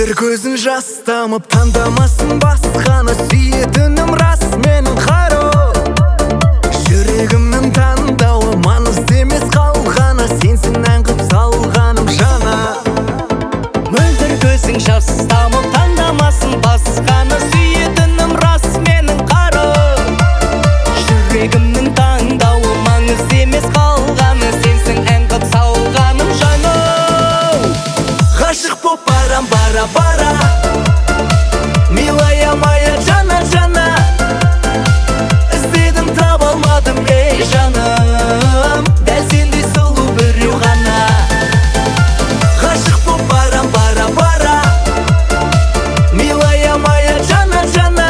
Мөлдір көзін жастамып таңдамасын басқаны, сүйетінім рас менің қару. Жүрегімнің таңдауы маңызды емес қалғаны, сенсің ән қып салғаным жана. Мөлдір көзің жастамып таңдамасын басқаны, сүйетінім рас менің қару. Жүрегімнің таңдауы маңызды емес қалғаны, сенсің ән қып салғаным жана. Ғашық боп барам бара-бара, милая моя жана-жана. Іздедім таба алмадым, ей жаным, дәл сендей сұлу біреу ғана. Ғашық боп барам бара-бара, милая моя жана-жана.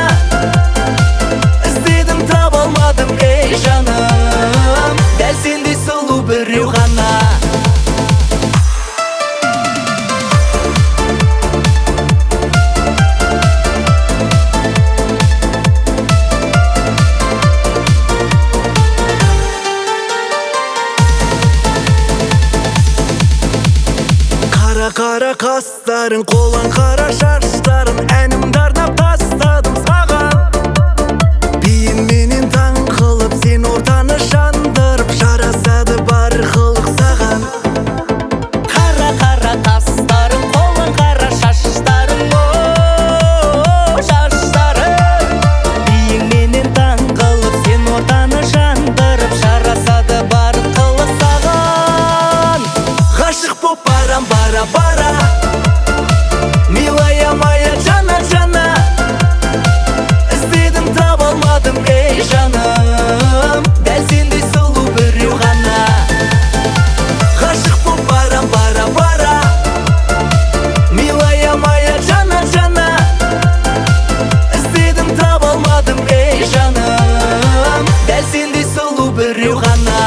Іздедім таба алмадым, ей жаным, дәл сендей сұлу біреу ғана. Қара қастарың, қолаң қара шаштарың, әнімді арнап тастадым саған. Биіңменен таң қылып, сен ортаны жандырып, жарасады бар қылық саған. Қара тастарың, қолаң қара шаштарың, шаштарың. Биіңменен таң қылып, сен ортаны жандырып, жарасады бар қылық саған. Ғашық боп барам бара-бара, милая моя жана-жана. Іздедім таба алмадым, ей жаным, дәл сендей сұлу біреу ғана. Ғашық боп барам бара-бара, милая моя жана-жана. Іздедім таба алмадым, ей жаным, дәл сендей сұлу біреу ғана.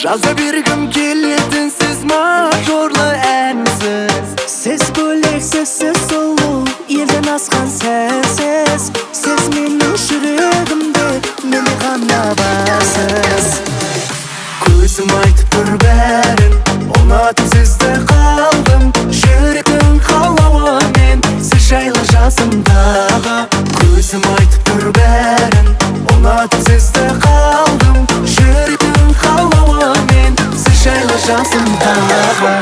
Жаза бергім келетін сіз мажорлы әнсіз. Сіз бөлек, сіз сұлу, елден асқан сәнсіз. Сіз менің жүрегімде, мені ғана барсыз. Көзім айтып тұр бәрін, ұнатып сізді қалдым. Жүректің қалауымен, сіз жайлы жасымдағы. Көзім айтып тұр бәрін, ұнатып сізді қалдым. Жүректің қалауымен, сіз жайлы жасымдағы.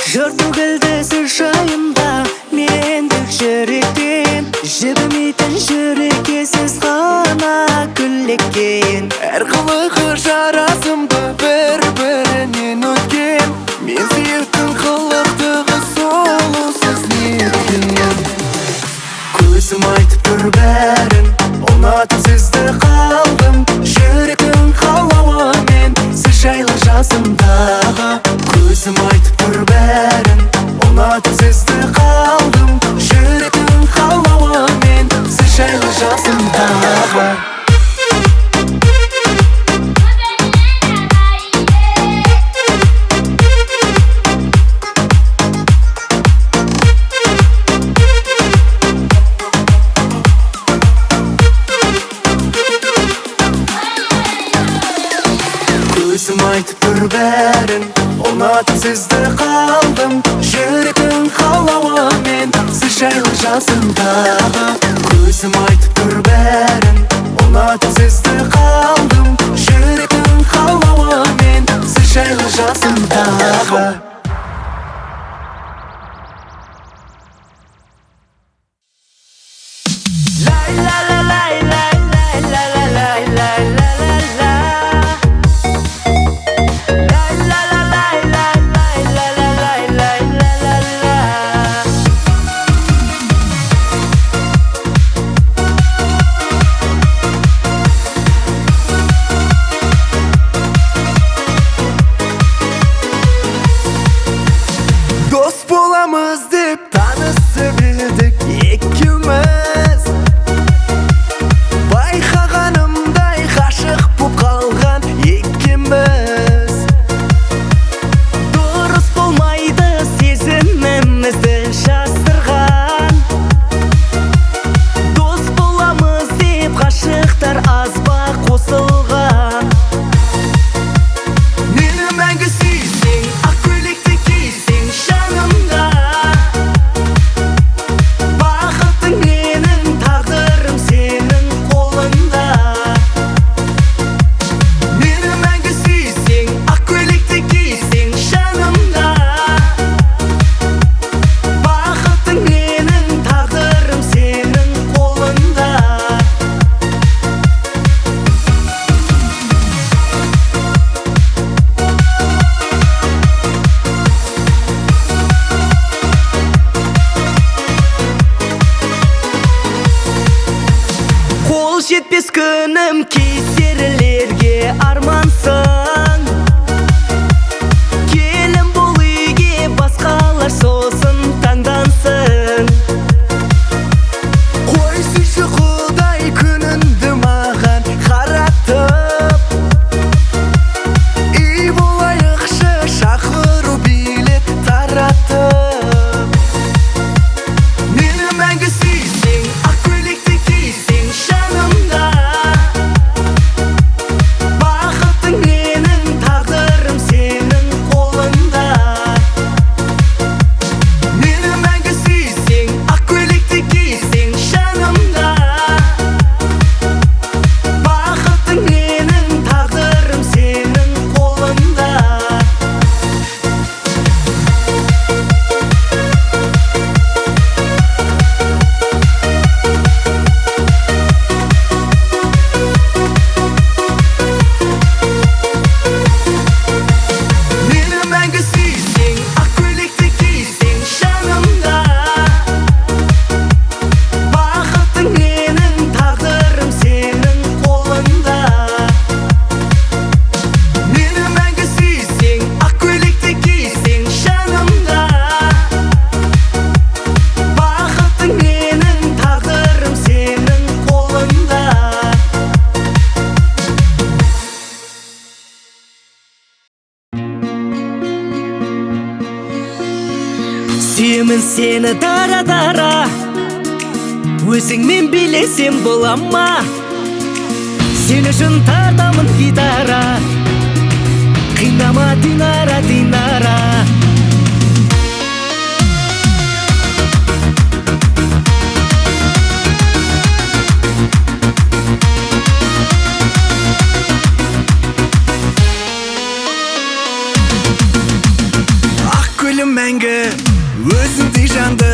Жыр төгілді сіз жайымда, мендік жүректен. Жібімейтін жүрекке сіз ғана күллекен. Әр қылығы жарасымды бір-бірінен өткен. Мен сүйетін қылықтығы солу сіз неткен. Көзім айтып тұр бәрін, ұнатып сізді қалдым. Жүректің қалауымен, сіз жайлы жасымдағы. Көзім айтып тұр бәрін, ұнатып сізді қалдым. Жүректің қалауымен, сіз жайлы жасымдағы. Көзім айтып тұр бәрін, ұнатып сізді қалдым. Жүректің қалауымен, сіз жайлы жасымдағы. Көзім айтып тұр бәрін, ұнатып сізді қалдым. Жүректің қалауымен, сіз жайлы жасымдағы. La la la la la la la la la la la la. Сүйемін сені дара-дара, өзіңмен билесем бола ма? Сен үшін тартамын гитара, қинама Динара, Динара. Ақ гүлім мәңгі өзіңдей жанды,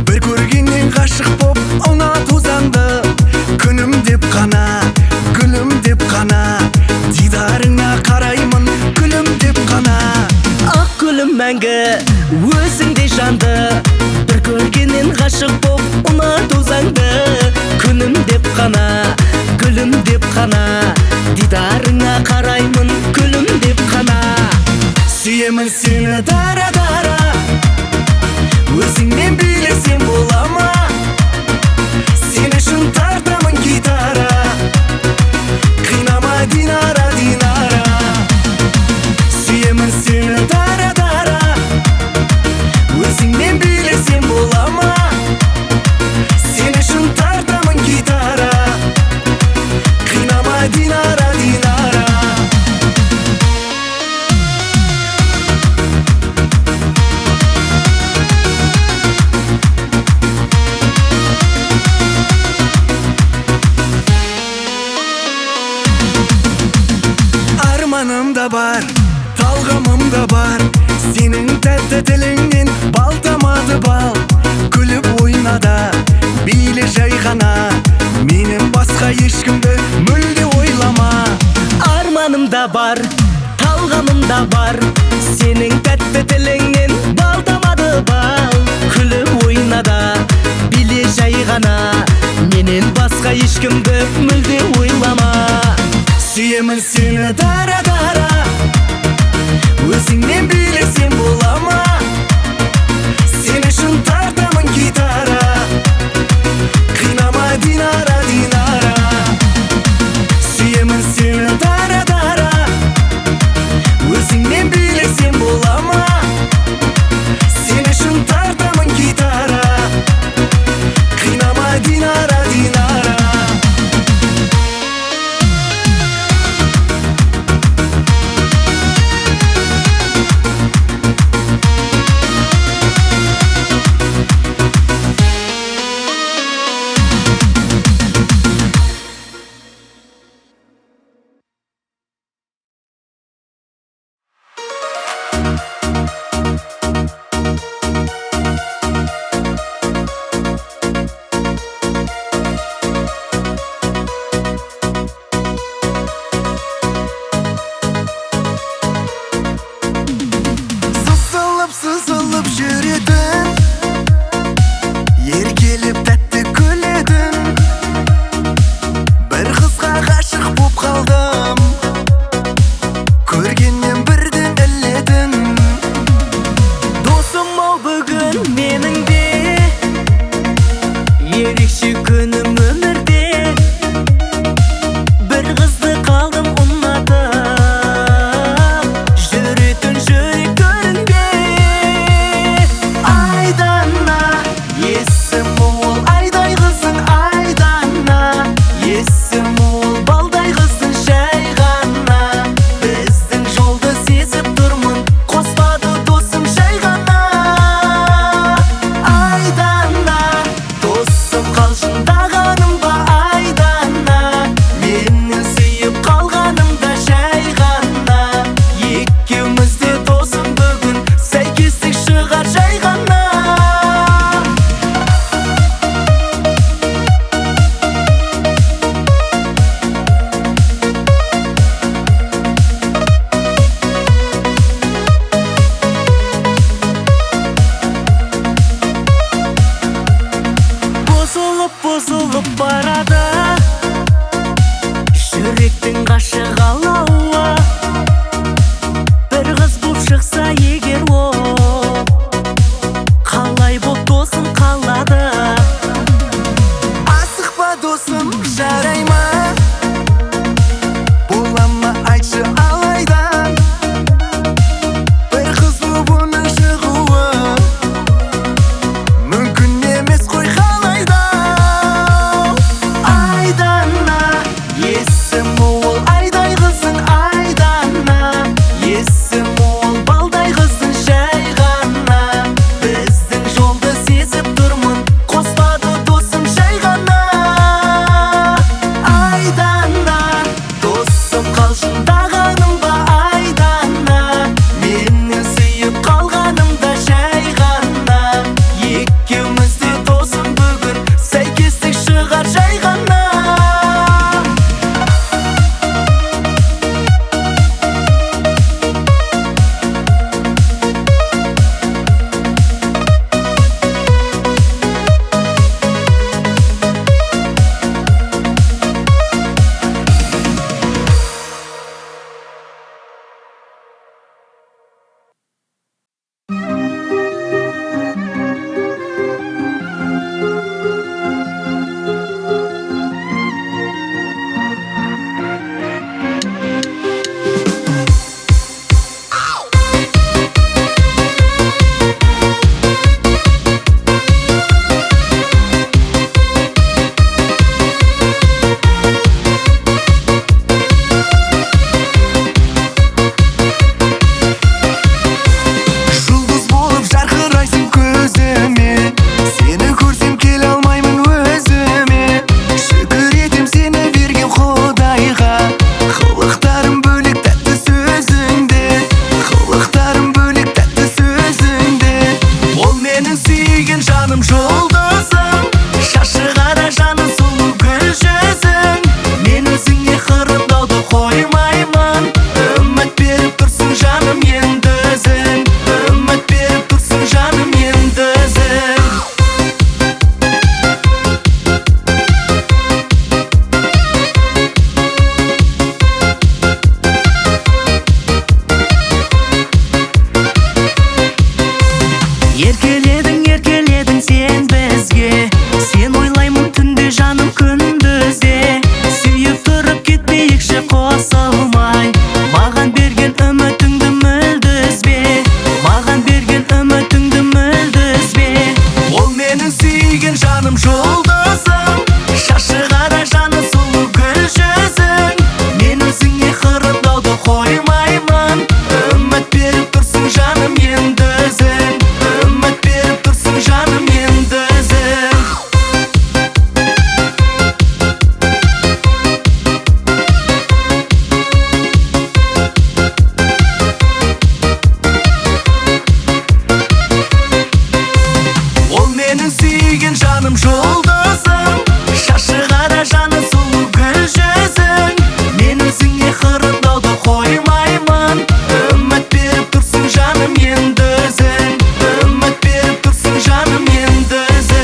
бір көргеннен ғашық боп ұнату заңды. Күнім деп қана, гүлім деп қана, дидарыңа қараймын гүлім деп қана. Ақ гүлім мәңгі өзіңдей жанды, бір көргеннен ғашық боп ұнату заңды. Күнім деп қана, гүлім деп қана, дидарыңа қараймын гүлім деп қана. Сүйемін сені дара-дара, өзіңмен билесем бола ма? Сен үшін тартамын гитара, қинама Динара, Динара. Сүйемін сені дара-дара, өзіңмен билесем бола ма? Сен үшін тартамын гитара, қинама Динара, Динара. Арманым да бар, талғамым да бар, сенің тәтті тіліңнен бал тамады бал. Күліп ойна да, биле жай ғана, менен басқа ешкімді мүлде ойлама. Арманым да бар, талғамым да бар, сенің тәтті тіліңнен бал тамады бал. Күліп ойна да, биле жай ғана, менен басқа ешкімді мүлде ойлама. Сүйемін сені дара-дара, өзіңмен билесем бола ма? Сен үшін тартамын гитара, қинама Динара, Динара. Сүйемін сені дара-дара, өзіңмен билесем бола ма? Сен үшін тартамын гитара, қинама Динара, Динара. Тағанымда айдана мені сүйіп қалғанымда жай ғана екеумізде досым бүгін сәйкестік шығар жай ғана Еркеледің сен бізге Сен ойлаймын түнде жаным күндізде Сүйіп тұрып кетпейікші қосылмай Маған берген үмітіңді мүлде үзбе Маған берген үмітіңді мүлде үзбе Ол менің сүйген жаным жұлдызым Шашы қара жаны сұлу гүл жүзің Мен өзіңе қырындауды қоймаймын Үміт беріп тұрсың жаным енді өзің жаным енді өзің Ол менің сүйген жаным жұлдызым Шашы қара жаны сұлу гүл жүзің Мен өзіңе қырындауды қоймаймын Үміт беріп тұрсың жаным енді өзің Үміт беріп тұрсың жаным енді өзің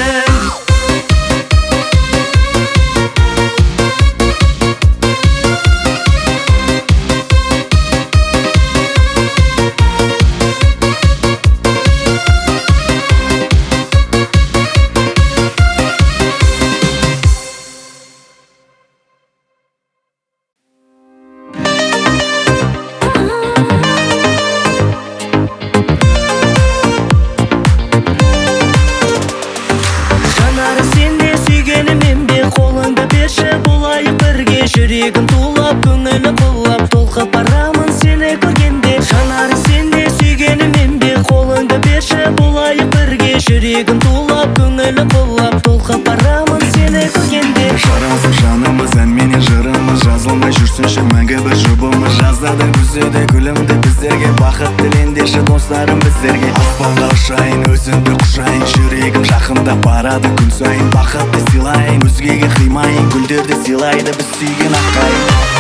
Жанары сенде сүйгеніммен бе қолыңды берші болайық бірге жүрегім тулап көңілі құлап толқып барамын сені көргенде Жанары сенде сүйгеніммен бе қолыңды берші болайық бірге жүрегім тулап көңілі құлап толқып барамын сені көргенде Жарасып жанымыз әнменен жырымыз жазылмай жүрсінші мәңгі бір жұбымыз жазда күзде де күлімді біздерге бақыт тілендеші достарым біздерге аспанға ұшайын өзіңді құшайын жүрегім жақында барады күн сайын бақытты сыйлайын өзгеге қимайын гүлдерді сыйлайды біз сүйген аққайын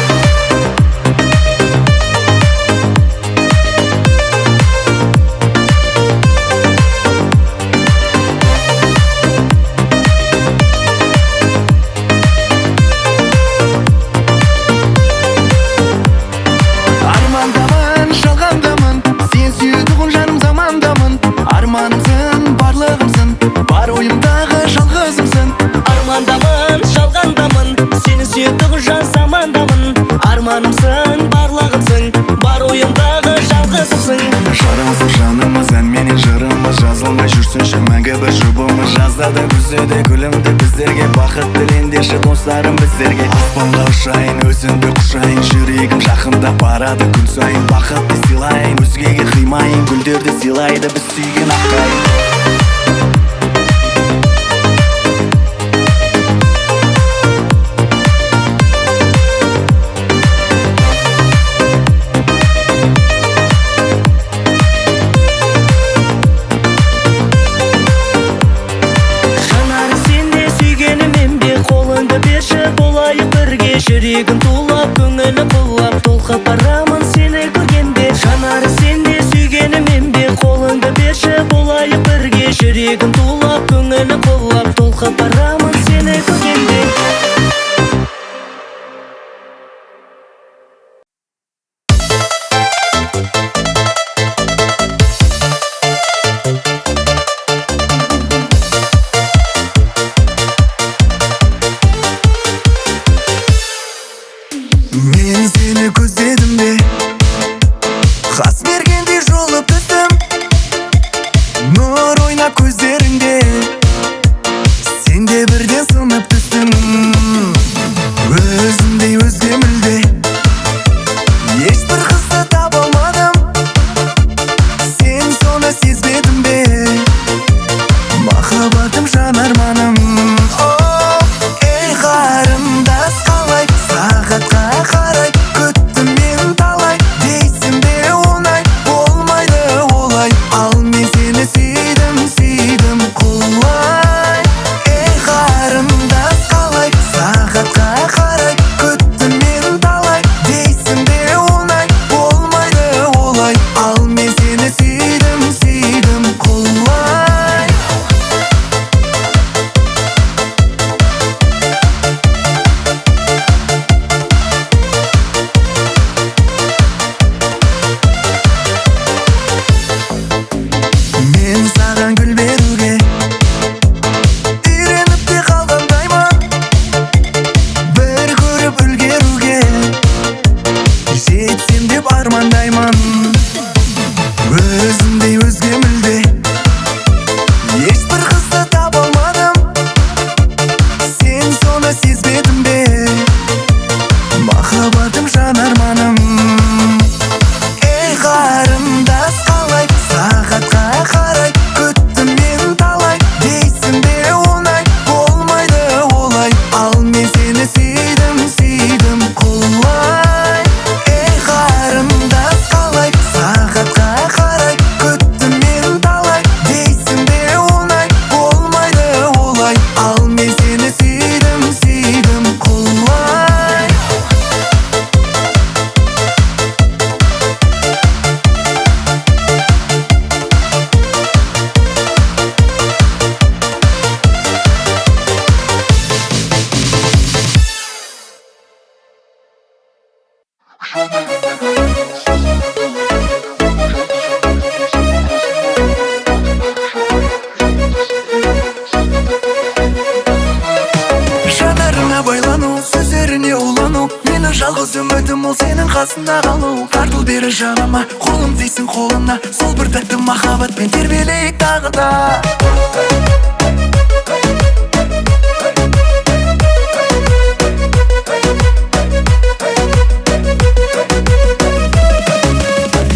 Арманымсың, барлығымсың, бар ойымдағы жалғызымсың Армандамын, жалғандамын, сені сүйетұғын жан замандамын Арманымсың, барлығымсың, бар ойымдағы жалғызымсың Жарасып жанымыз әнменен жырымыз жазылмай жүрсінші мәңгі бір жұбымыз жазда да күзде де күлімді біздерге бақыт тілендеші достарым біздерге аспанға ұшайын өзіңді құшайын жүрегім жақында барады күн сайын бақытты сыйлайын өзгеге қимайын гүлдерді сыйлайды біз сүйген аққайын жүрегім тулап, көңілім бұлап, толқып барамын сені көргенде. Жанары сенде, сүйгенім менде, қолыңды берші болайық бірге. Жүрегім тулап, көңілім бұлап, толқып барамын сені көргенде. Мен сені көздедім де, қас бергендей жолып түстім. Нұр ойнап көздеріңде, сенде бірден сынып түстім. Өзімдей өзге мүлде, ешбір қызды таба алмадым. Сен соны сезбедің бе, махаббатым жан арманым. Ей қарындас, қалай сағатқа қарай күттім мен талай. Дейсің бе оңай, болмайды олай. Ал мен сені сүйдім, сүйдім құлай. Ей қарындас, қалай сағатқа қарай күттім мен талай. Дейсің бе оңай, болмайды олай. Ал мен сені сүйдім, сүйдім құлай. Мен саған гүл беруге үйреніп те қалғандаймын. Бір көріп үлгеруге жетсем деп армандаймын. Өзімдей өзге мүлде, ешбір қызды таба алмадым. Сен соны сезбедің бе, махаббатым жан арманым. Ей қарындас, қалай сағатқа қарай күттім мен талай. Дейсің бе оңай, болмайды олай. Ал мен сені сүйдім, сүйдім құлай. Ей қарындас, қалай сағатқа қарай күттім мен талай. Дейсің бе оңай, болмайды олай. Ал мен сені сүйдім, сүйдім құлай. Жанарыңа байлану, сөздеріне улану. Менің жалғыз үмітім ол сенің қасында қалу. Тартыл бері жаныма, қолым тисін қолына. Сол бір тәтті махаббатпен тербелейік тағы да.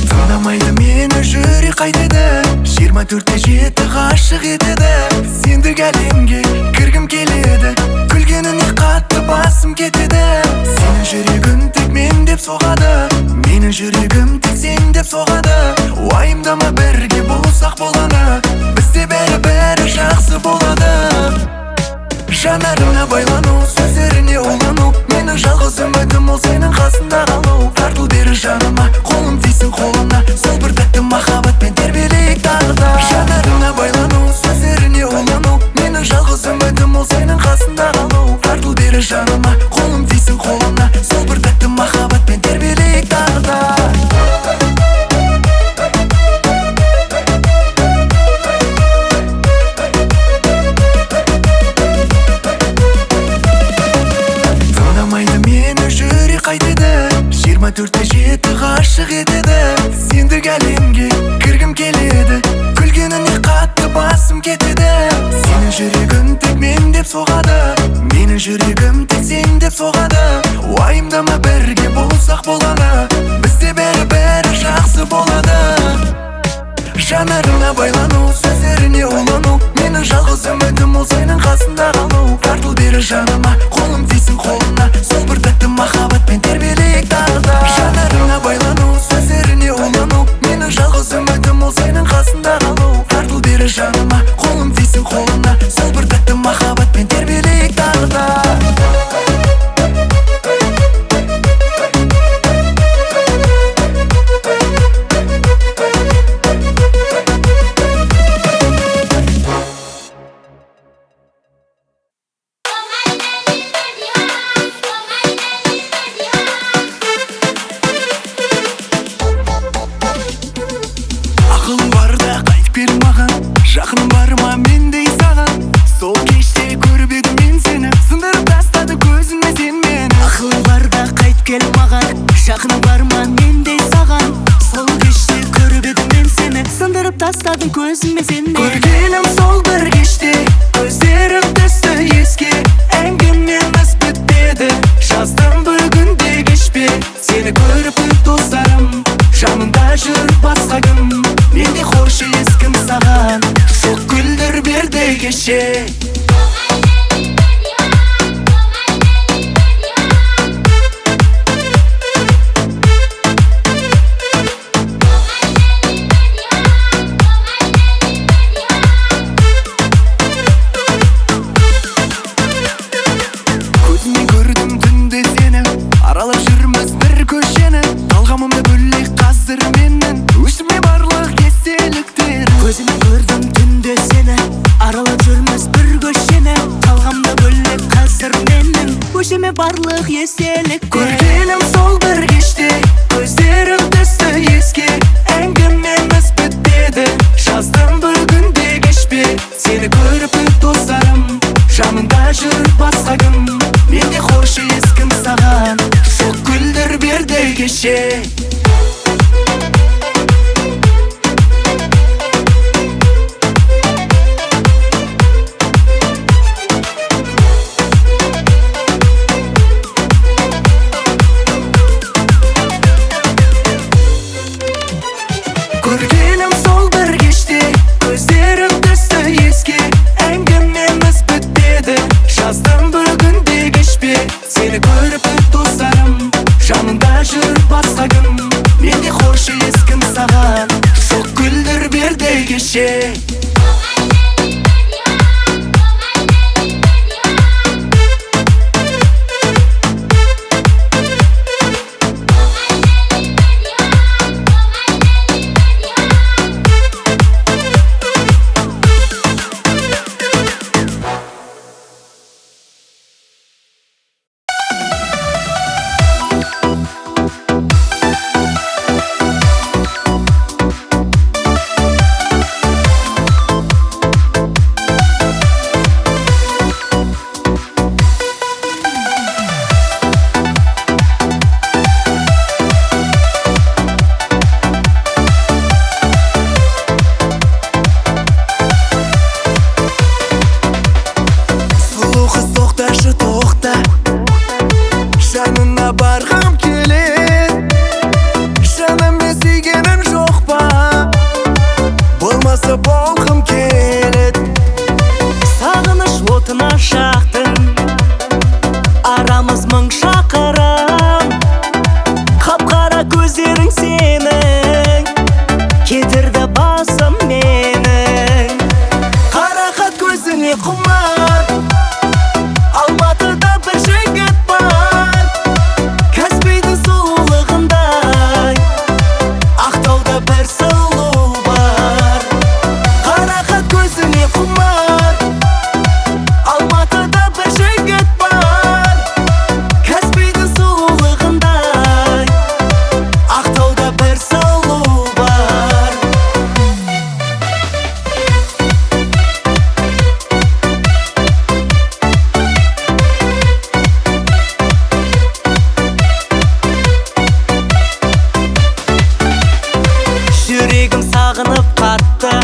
Тыңдамайды мені жүрек қайтеді, 24-те 7 ғашық етеді. Сендік әлемге кіргім келеді, күлгеніне қатты басым кетеді. Сенің жүрегің тек мен деп соғады, менің жүрегім тек сен деп соғады. Уайымдама, бірге болсақ болғаны, бізде бәрі жақсы болады. Жанарыңа байлану, сөздеріне улану. Менің жалғыз үмітім ол сенің қасында қалу. Тартыл бері жаныма, қолым тисін қолына. Сол бір тәтті махаббатпен тербелейік тағы да. Жанарыңа байлану, сөздеріне улану. Менің жалғыз үмітім ол сенің қасында қалу. Тартыл бері жаныма, қолым тисін қолына. Сол бір тәтті махаббатпен тербелейік тағы да. Тыңдамайды мені жүрек қайтеді, 24-те 7 ғашық етеді. Сендік әлемге кіргім келеді, күлгеніне қатты басым кетеді. Сенің жүрегің тек мен деп соғады, менің жүрегім тек сен деп соғады. Уайымдама, бірге болсақ болғаны, бізде бәрі жақсы болады. Жанарыңа байлану, сөздеріне улану. Менің жалғыз үмітім ол сенің қасында қалу. Тартыл бері жаныма, қолым тисін қолына. Сол бір тәтті махаббатпен тербелейік тағы да. Жанарыңа байлану, сөздеріне улану. Менің жалғыз үмітім ол сенің қасында қалу. Тартыл бері жаныма, қолым тисін қолына. Сол бір тәтті махаббатпен тербелейік тағы да. болмаған мендей саған. Сол кеште көріп едім мен сені, сындырып тастадың көзіме сені. Көргенім сол бір кеште, көздерім түсті еске. Әңгімеміз бітпеді, жаздым бүгінде кешпе. Сені көріп достарым, жанымда жүр басқа кім. Менде хош ескім саған, жоқ күлдір берді кеше. Көзіммен көрдім түнде сені, аралап жүрміз бір көшені. Талғамымда бөлек қазір менің, өзіме барлық естеліктер. Көзіме көрдім түнде сені, аралап жүрміз бір көшені. Талғамда бөлек қазір менің, өзіме барлық естелік. Көргенім сол бір кеште, көздерім түсті еске. Әңгімеміз бітпеді, жаздым бүгінде кешпе. Сені көріп достарым, жанымда жүр басқа кім. Менде хош ескім саған, жоқ күлдір берді кеше. Көргенім сол бір кеште, көздерім түсті еске. Әңгімеміз бітпеді, жаздым бүгінде кешпе. Сені көріп достарым, жанымда жүр басқа кім. Менде хош ескім саған, жоқ күлдір берді кеше. Сұлу қыз тоқташы тоқта, жанына барғым келет. Жаныммен сүйгенің жоқ па, болмаса болғым келет. Сағыныш отына шақтың, арамыз мың шақырым. Қап-қара көздерің сенің, кетірді басым менің. Қарақат көзіңе құмар, Алматыда бір жігіт бар. Каспийдің сұлулығындай, Ақтауда бір сұлу бар. Қарақат көзіңе құмар, Алматыда бір жігіт бар. Каспийдің сұлулығындай, Ақтауда бір сұлу бар. Жүрегім сағынып қатты,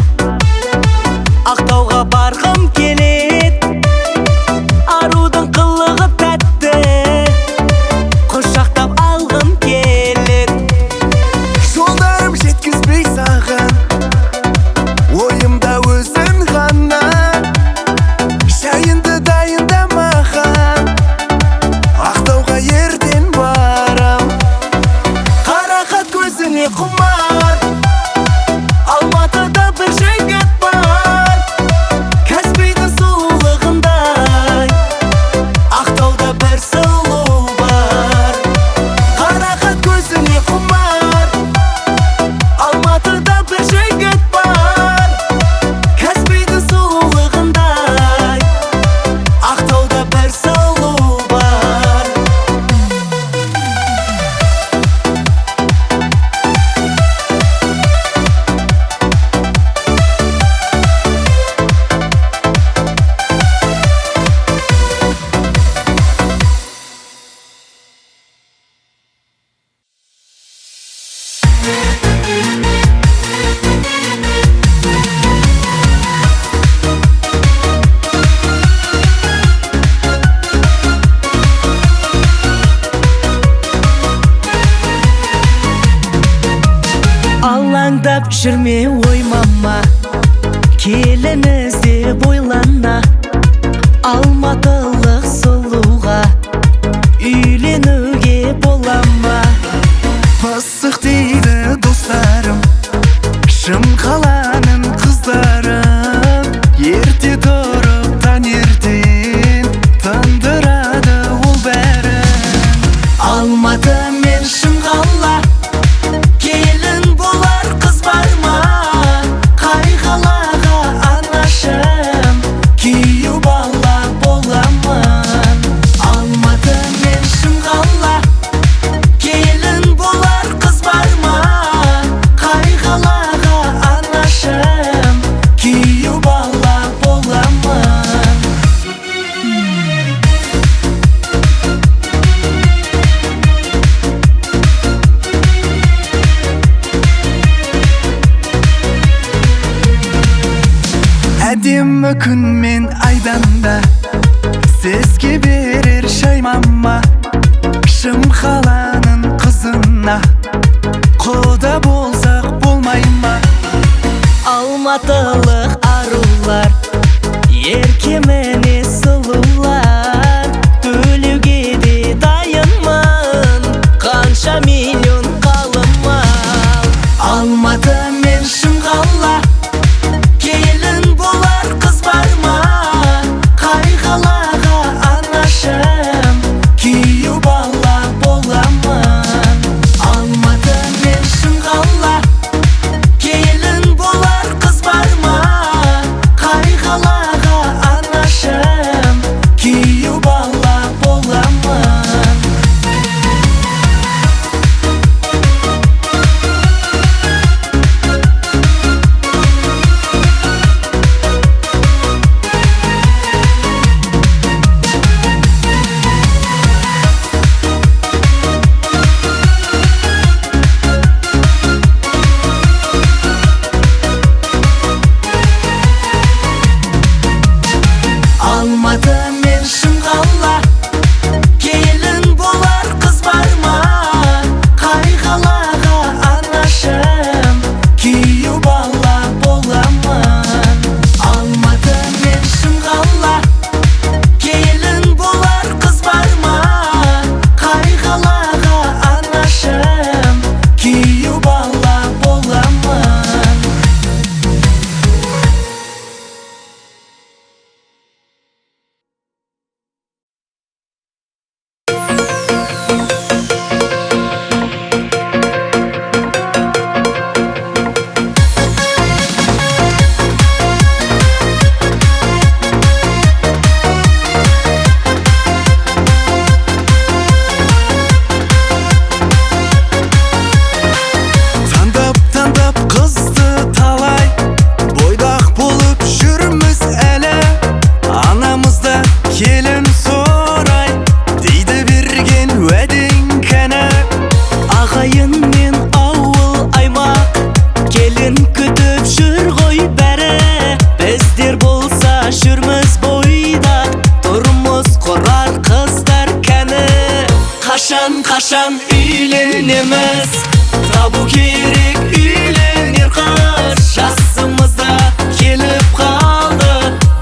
Ақтауға барғым келет. Арудың қылығы тәтті, құшақтап алғым келет. Жолдарым жеткізбей саған, ойымда өзің ғана. Шайынды дайында маған, Ақтауға ертең барам. Қарақат көзіңе құмар, Алматыда бір жігіт бар. Каспийдің сұлулығындай, Ақтауда бір сұлу бар. Қарақат көзіңе құмар, Алматыда бір жігіт бар. Каспийдің сұлулығындай, Ақтауда бір сұлу бар. Алаңдап жүрме ой мама, келін іздеп ойлана. Алматылық сұлуға үйленуге бола ма? Пысық дейді достарым, шым қаланың қыздарым. Ерте тұрып таңертең тындырады ол бәрін. Алматы мен шым қала, келін болар қыз бар ма? Қай қалаға анашым, күйеу бала боламын. Алматы мен шым қала, келін болар қыз бар ма? Қай қалаға анашым, күйеу бала боламын. Әдемі күн мен айдан да сізге берер шаймама. Шым қаланың қызына құда болсақ болмай ма? Алматылық арулар, еркеміне сұлулар, төлеуге де дайынмын, қанша миллион қалыма. Алматы мен шым қала, келін болар қыз бар ма? Қай қалаға анашым, күйеу бала боламын. Алматы мен шым қала, келін болар қыз бар ма? Қай қалаға анашым, күйеу бала боламын. Алматы мен шым қала, келін болар қыз бар ма? Қай қалаға анашым, күйеу бала боламын. Алматы мен шым қала, келін болар қыз бар ма? Қай қалаға анашым, күйеу бала боламын. Таңдап қызды талай, бойдақ болып жүрміз әлі. Анамызда келін сорай, дейді берген уәдең кәні. Ағайын мен ауыл аймақ, келін күтіп жүр ғой бәрі. Біздер болса жүрміз бойдақ, тұрмыз құрар қыздар кәні. Қашан үйленеміз, табу керек үйленер қыз. Жасымызда келіп қалды,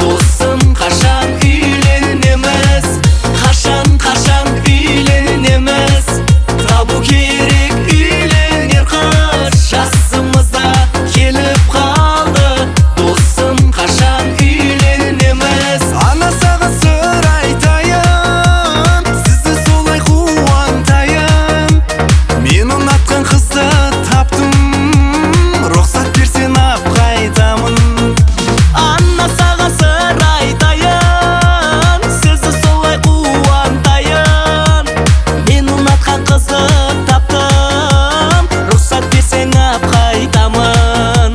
досым қашан үйленеміз? Қашан үйленеміз, табу керек үйленер қыз. Жасымызда келіп қалды, досым қашан үйленеміз? Ана саған сыр айтайын, сізді солай қуантайын. Мен ұнатқан қызды таптым, рұқсат берсең ап қайтамын. Анна саған сыр айтайын, сізді солай қуантайын. Мен ұнатқан қызды таптым, рұқсат берсең ап қайтамын.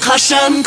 Қашан